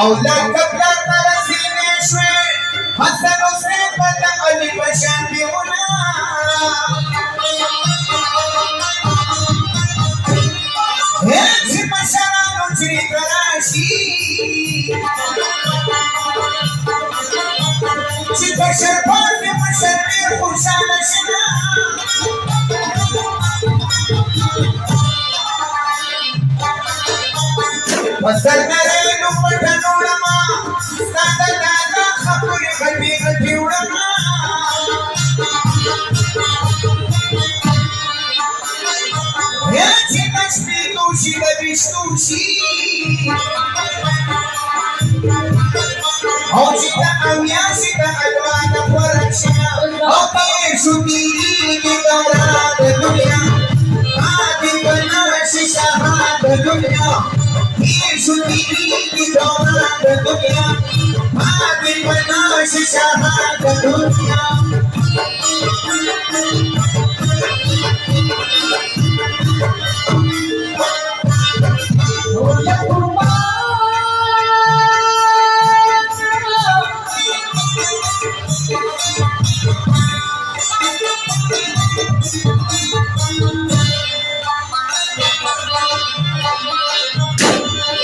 أولاد قبل ثلاثين شوي حسن وسيبة قلب شامبيونا هيك بشرى نجري كراشي بشر بازي بشر بير خوشانة شنا وصلنا ليلو پتنوڑما سادا دادا خبری غٹی غٹی وڑما یا چی تشبی توشی بدیش توشی او چی تا اویاشی تا ادوانا پرکشنا او پیشو تیری بیدارا دنیا آدی بناشی شاہا دنیا Yesu diri doa dunia, mati penuh syahadat dunia.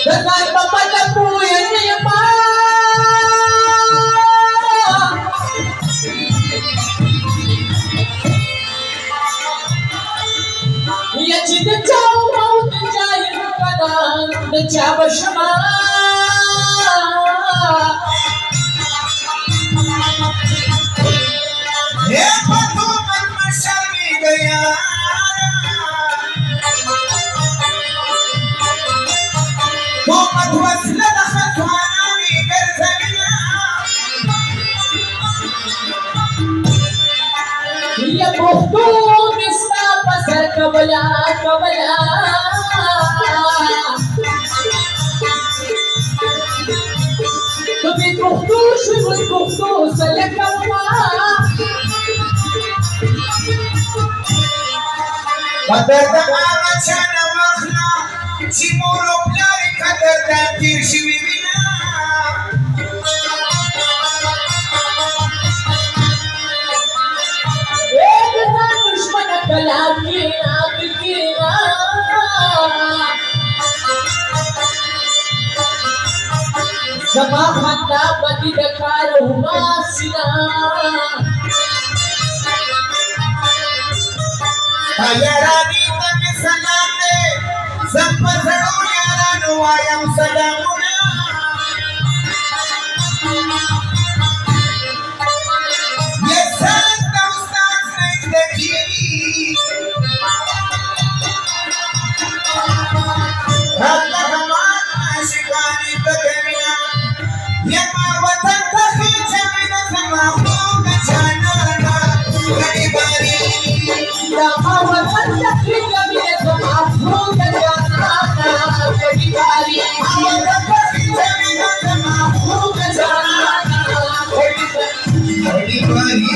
Dengan bapak lembu yang nyaman, ia cinta jauh mau terjadi kadang terjadi bersama. Ya Tuhan masyarakat gaya. وقد وصلت خطواني كالزمنا هي مخدوم استقبس كبلا كبلا تبي تخدوش وتخدوش لك الله قدر دعامة شانا واخنا شمولو بلاري قدر تاكير شوي بنا ايدنا دشمنك بلاكينا بكينا زما خطا بدي دكارو ماسنا ياراني تمي سلام دے زمپسڑو یارانو آیم سلامونا یہ سات دوستان زندگی رب رحمان عاشقانی بدریا یہ ما وطن تخیچ من زماخوک جانانا گھڑی باری لما وطن تخیچ من زماخوک جانانا گھڑی باری وطن تخیچ من زماخوک جانانا گھڑی باری